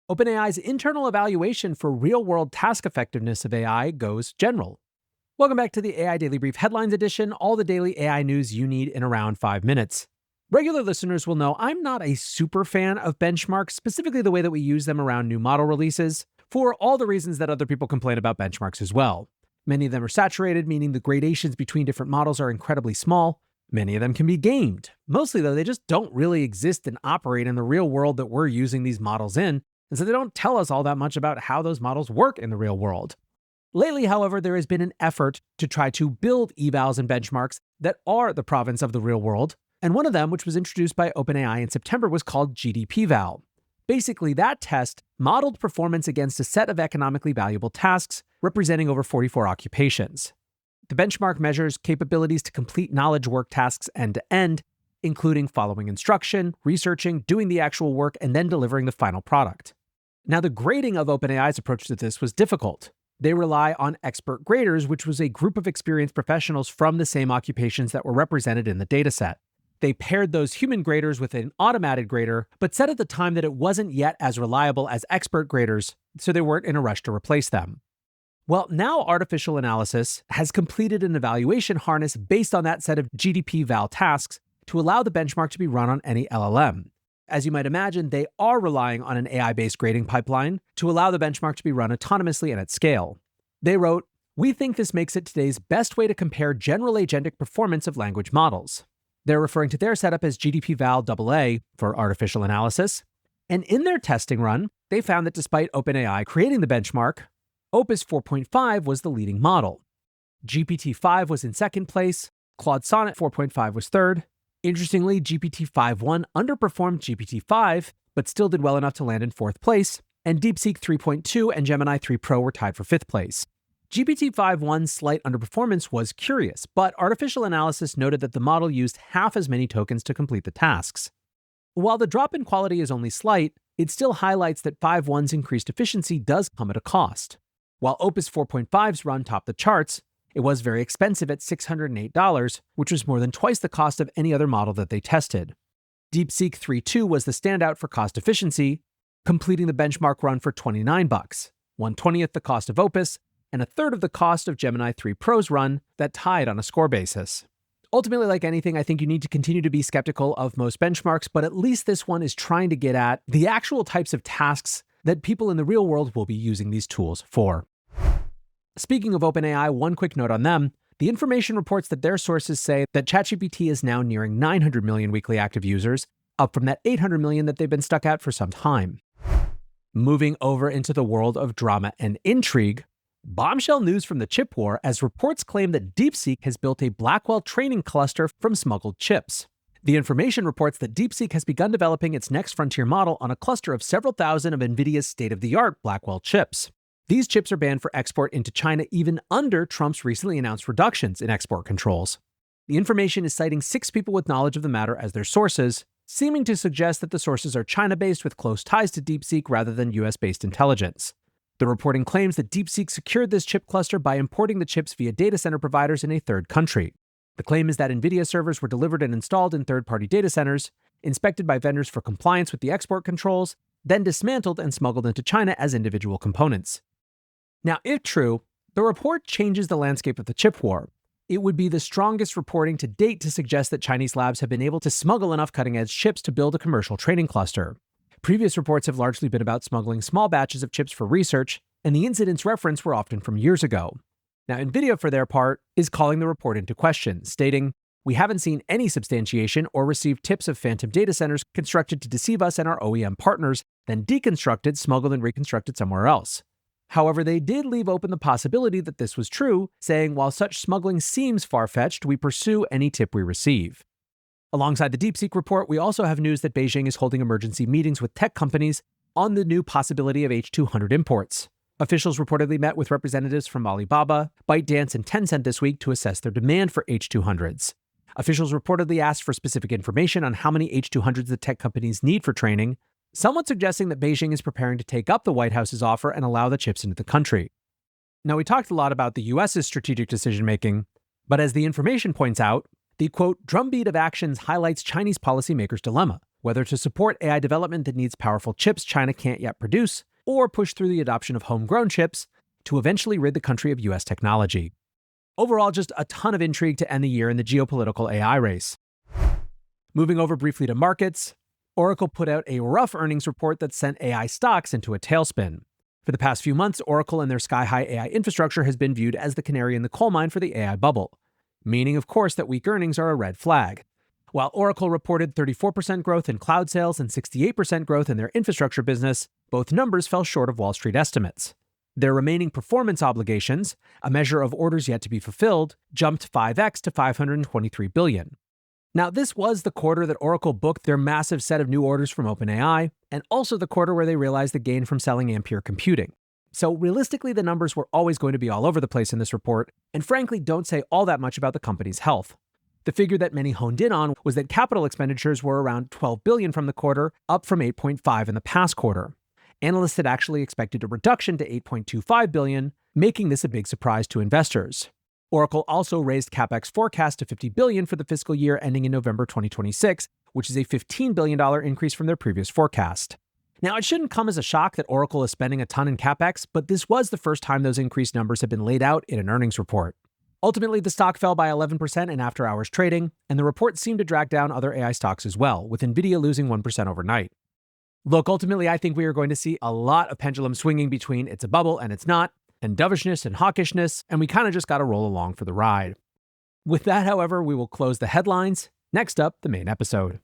OpenAI's internal evaluation for real-world task effectiveness of AI goes general. Welcome back to the AI Daily Brief Headlines Edition, all the daily AI news you need in around 5 minutes. Regular listeners will know I'm not a super fan of benchmarks, specifically the way that we use them around new model releases, for all the reasons that other people complain about benchmarks as well. Many of them are saturated, meaning the gradations between different models are incredibly small. Many of them can be gamed. Mostly, though, they just don't really exist and operate in the real world that we're using these models in, and so they don't tell us all that much about how those models work in the real world. Lately, however, there has been an effort to try to build evals and benchmarks that are the province of the real world, and one of them, which was introduced by OpenAI in September, was called GDPVal. Basically, that test modeled performance against a set of economically valuable tasks representing over 44 occupations. The benchmark measures capabilities to complete knowledge work tasks end-to-end, including following instruction, researching, doing the actual work, and then delivering the final product. Now, the grading of OpenAI's approach to this was difficult. They rely on expert graders, which was a group of experienced professionals from the same occupations that were represented in the dataset. They paired those human graders with an automated grader, but said at the time that it wasn't yet as reliable as expert graders, so they weren't in a rush to replace them. Well, now ArtificialAnalysis has completed an evaluation harness based on that set of GDPVal tasks to allow the benchmark to be run on any LLM. As you might imagine, they are relying on an AI-based grading pipeline to allow the benchmark to be run autonomously and at scale. They wrote, "We think this makes it today's best way to compare general agentic performance of language models." They're referring to their setup as GDPVal AA for artificial analysis. And in their testing run, they found that despite OpenAI creating the benchmark, Opus 4.5 was the leading model. GPT-5 was in second place, Claude Sonnet 4.5 was third. Interestingly, GPT-5.1 underperformed GPT-5, but still did well enough to land in fourth place, and DeepSeek 3.2 and Gemini 3 Pro were tied for fifth place. GPT-5.1's slight underperformance was curious, but ArtificialAnalysis noted that the model used half as many tokens to complete the tasks. While the drop in quality is only slight, it still highlights that 5.1's increased efficiency does come at a cost. While Opus 4.5's run topped the charts, it was very expensive at $608, which was more than twice the cost of any other model that they tested. DeepSeek 3.2 was the standout for cost efficiency, completing the benchmark run for $29, 1/20th the cost of Opus, and a third of the cost of Gemini 3 Pro's run that tied on a score basis. Ultimately, like anything, I think you need to continue to be skeptical of most benchmarks, but at least this one is trying to get at the actual types of tasks that people in the real world will be using these tools for. Speaking of OpenAI, one quick note on them. The information reports that their sources say that ChatGPT is now nearing 900 million weekly active users, up from that 800 million that they've been stuck at for some time. Moving over into the world of drama and intrigue, bombshell news from the chip war as reports claim that DeepSeek has built a Blackwell training cluster from smuggled chips. The information reports that DeepSeek has begun developing its next frontier model on a cluster of several thousand of Nvidia's state-of-the-art Blackwell chips. These chips are banned for export into China even under Trump's recently announced reductions in export controls. The information is citing 6 people with knowledge of the matter as their sources, seeming to suggest that the sources are China-based with close ties to DeepSeek rather than US-based intelligence. The reporting claims that DeepSeek secured this chip cluster by importing the chips via data center providers in a third country. The claim is that Nvidia servers were delivered and installed in third-party data centers, inspected by vendors for compliance with the export controls, then dismantled and smuggled into China as individual components. Now, if true, the report changes the landscape of the chip war. It would be the strongest reporting to date to suggest that Chinese labs have been able to smuggle enough cutting-edge chips to build a commercial training cluster. Previous reports have largely been about smuggling small batches of chips for research, and the incidents referenced were often from years ago. Now, Nvidia, for their part, is calling the report into question, stating, "We haven't seen any substantiation or received tips of phantom data centers constructed to deceive us and our OEM partners, then deconstructed, smuggled, and reconstructed somewhere else." However, they did leave open the possibility that this was true, saying, "While such smuggling seems far-fetched, we pursue any tip we receive." Alongside the DeepSeek report, we also have news that Beijing is holding emergency meetings with tech companies on the new possibility of H200 imports. Officials reportedly met with representatives from Alibaba, ByteDance, and Tencent this week to assess their demand for H200s. Officials reportedly asked for specific information on how many H200s the tech companies need for training, somewhat suggesting that Beijing is preparing to take up the White House's offer and allow the chips into the country. Now, we talked a lot about the US's strategic decision-making, but as the information points out, the quote, drumbeat of actions highlights Chinese policymakers' dilemma. whether to support AI development that needs powerful chips China can't yet produce, or push through the adoption of homegrown chips to eventually rid the country of US technology. Overall, just a ton of intrigue to end the year in the geopolitical AI race. Moving over briefly to markets, Oracle put out a rough earnings report that sent AI stocks into a tailspin. For the past few months, Oracle and their sky-high AI infrastructure has been viewed as the canary in the coal mine for the AI bubble, meaning, of course, that weak earnings are a red flag. While Oracle reported 34% growth in cloud sales and 68% growth in their infrastructure business, both numbers fell short of Wall Street estimates. Their remaining performance obligations, a measure of orders yet to be fulfilled, jumped 5x to $523 billion. Now, this was the quarter that Oracle booked their massive set of new orders from OpenAI, and also the quarter where they realized the gain from selling Ampere Computing. So realistically, the numbers were always going to be all over the place in this report, and frankly don't say all that much about the company's health. The figure that many honed in on was that capital expenditures were around $12 billion from the quarter, up from $8.5 in the past quarter. Analysts had actually expected a reduction to $8.25 billion, making this a big surprise to investors. Oracle also raised CapEx forecast to $50 billion for the fiscal year ending in November 2026, which is a $15 billion increase from their previous forecast. Now, it shouldn't come as a shock that Oracle is spending a ton in CapEx, but this was the first time those increased numbers have been laid out in an earnings report. Ultimately, the stock fell by 11% in after-hours trading, and the report seemed to drag down other AI stocks as well, with Nvidia losing 1% overnight. Look, ultimately, I think we are going to see a lot of pendulum swinging between it's a bubble and it's not, and dovishness and hawkishness, and we kind of just got to roll along for the ride. With that, however, we will close the headlines. Next up, the main episode.